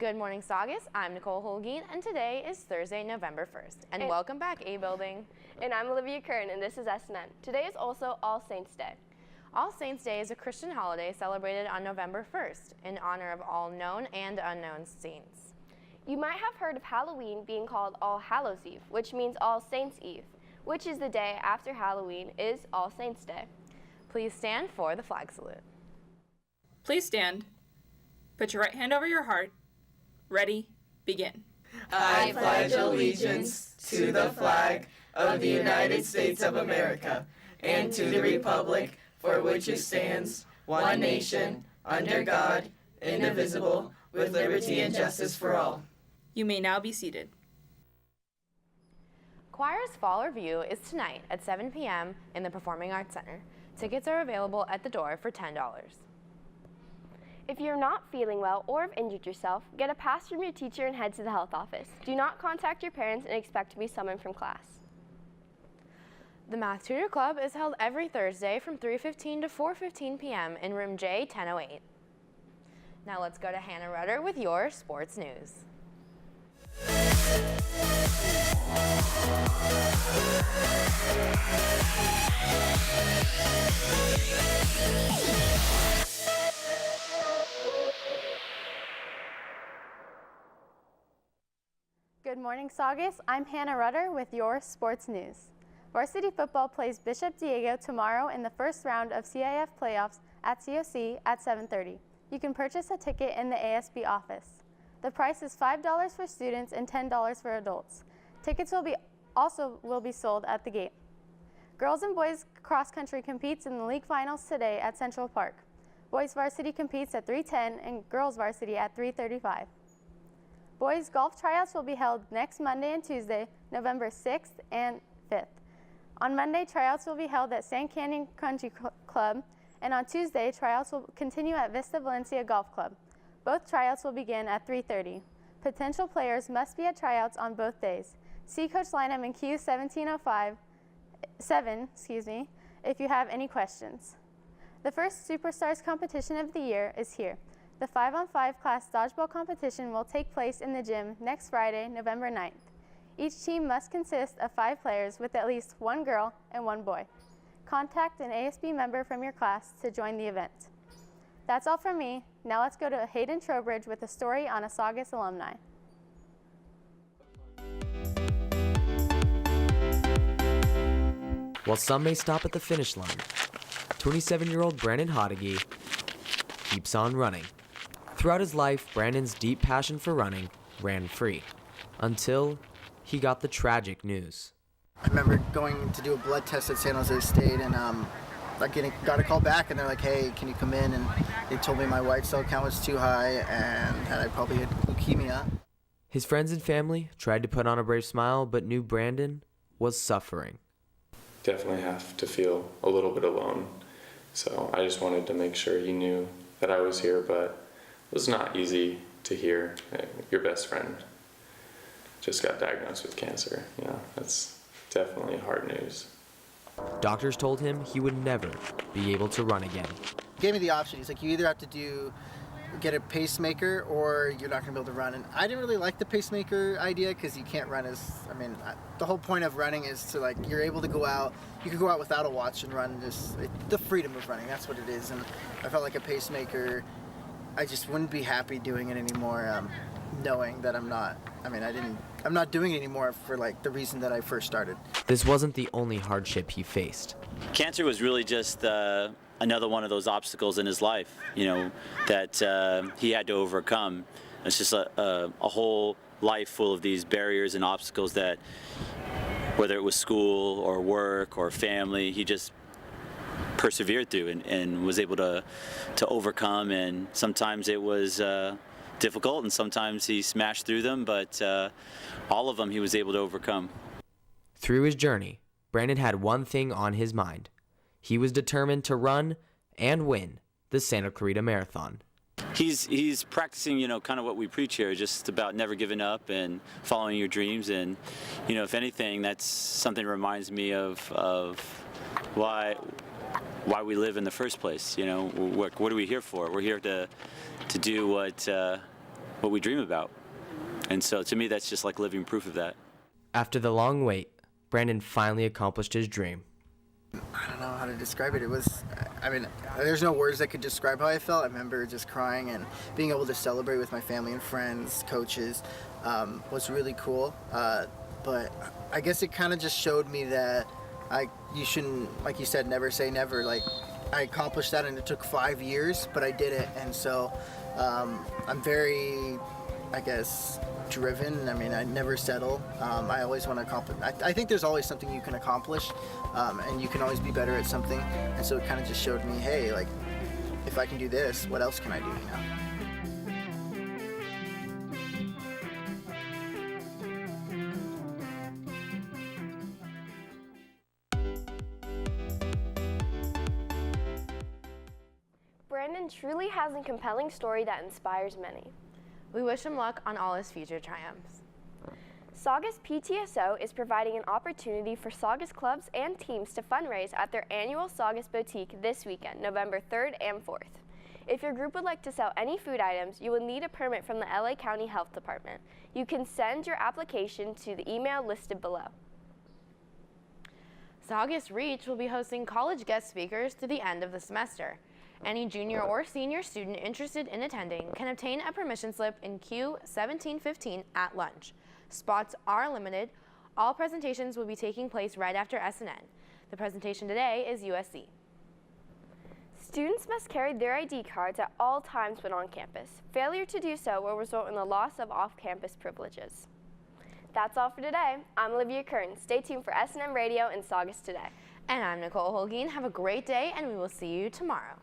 Good morning, Saugus. I'm Nicole Holguin, and today is Thursday, November 1st. And welcome back, A-Building. And I'm Olivia Kern, and this is SNN. Today is also All Saints Day. All Saints Day is a Christian holiday celebrated on November 1st in honor of all known and unknown saints. You might have heard of Halloween being called All Hallows Eve, which means All Saints Eve, which is the day after Halloween is All Saints Day. Please stand for the flag salute. Please stand. Put your right hand over your heart. Ready, begin. I pledge allegiance to the flag of the United States of America and to the republic for which it stands, one nation, under God, indivisible, with liberty and justice for all. You may now be seated. Choir's Fall Review is tonight at 7 p.m. in the Performing Arts Center. Tickets are available at the door for $10. If you're not feeling well or have injured yourself, get a pass from your teacher and head to the health office. Do not contact your parents and expect to be summoned from class. The Math Tutor Club is held every Thursday from 3:15 to 4:15 p.m. in room J 1008. Now let's go to Hannah Rutter with your sports news. Good morning, Saugus. I'm Hannah Rutter with your sports news. Varsity football plays Bishop Diego tomorrow in the first round of CIF playoffs at COC at 7:30. You can purchase a ticket in the ASB office. The price is $5 for students and $10 for adults. Tickets will be sold at the gate. Girls and boys cross country competes in the league finals today at Central Park. Boys varsity competes at 3:10 and girls varsity at 3:35. Boys golf tryouts will be held next Monday and Tuesday, November 6th and 5th. On Monday, tryouts will be held at Sand Canyon Country Club, and on Tuesday, tryouts will continue at Vista Valencia Golf Club. Both tryouts will begin at 3:30. Potential players must be at tryouts on both days. See Coach Lynham in Q 1707, if you have any questions. The first Superstars competition of the year is here. The 5-on-5 class dodgeball competition will take place in the gym next Friday, November 9th. Each team must consist of 5 players with at least 1 girl and 1 boy. Contact an ASB member from your class to join the event. That's all from me. Now let's go to Hayden Trowbridge with a story on a Saugus alumni. While some may stop at the finish line, 27-year-old Brandon Hodeggy keeps on running. Throughout his life, Brandon's deep passion for running ran free until he got the tragic news. I remember going to do a blood test at San Jose State and got a call back and they're like, hey, can you come in? And they told me my white cell count was too high and that I probably had leukemia. His friends and family tried to put on a brave smile, but knew Brandon was suffering. Definitely have to feel a little bit alone. So I just wanted to make sure he knew that I was here, but it was not easy to hear. Your best friend just got diagnosed with cancer. That's definitely hard news. Doctors told him he would never be able to run again. He gave me the option. He's like, you either have to get a pacemaker or you're not going to be able to run. And I didn't really like the pacemaker idea because you can't run the whole point of running is to you're able to go out. You can go out without a watch and run the freedom of running. That's what it is. And I felt like a pacemaker, I just wouldn't be happy doing it anymore, knowing that I'm not doing it anymore for the reason that I first started. This wasn't the only hardship he faced. Cancer was really just another one of those obstacles in his life, that he had to overcome. It's just a whole life full of these barriers and obstacles that, whether it was school or work or family, he just persevered through and was able to overcome. And sometimes it was difficult and sometimes he smashed through them, but all of them he was able to overcome. Through his journey, Brandon had one thing on his mind. He was determined to run and win the Santa Clarita Marathon. He's practicing, kind of what we preach here, just about never giving up and following your dreams. And, if anything, that's something that reminds me of why we live in the first place. What are we here for? We're here to do what what we dream about. And so to me, that's just like living proof of that. After the long wait, Brandon finally accomplished his dream. I don't know how to describe it. It was, I mean, there's no words that could describe how I felt. I remember just crying, and being able to celebrate with my family and friends, coaches, was really cool. But I guess it kind of just showed me that you shouldn't, like you said, never say never. Like, I accomplished that, and it took 5 years, but I did it. And so I'm very, I guess, driven. I mean, I never settle. I always want to accomplish. I think there's always something you can accomplish, and you can always be better at something. And so it kind of just showed me, hey, like, if I can do this, what else can I do, you know? Brandon truly has a compelling story that inspires many. We wish him luck on all his future triumphs. Saugus PTSO is providing an opportunity for Saugus clubs and teams to fundraise at their annual Saugus Boutique this weekend, November 3rd and 4th. If your group would like to sell any food items, you will need a permit from the LA County Health Department. You can send your application to the email listed below. Saugus Reach will be hosting college guest speakers to the end of the semester. Any junior or senior student interested in attending can obtain a permission slip in Q1715 at lunch. Spots are limited. All presentations will be taking place right after SNN. The presentation today is USC. Students must carry their ID cards at all times when on campus. Failure to do so will result in the loss of off-campus privileges. That's all for today. I'm Olivia Kern. Stay tuned for SNN Radio and Saugus Today. And I'm Nicole Holguin. Have a great day, and we will see you tomorrow.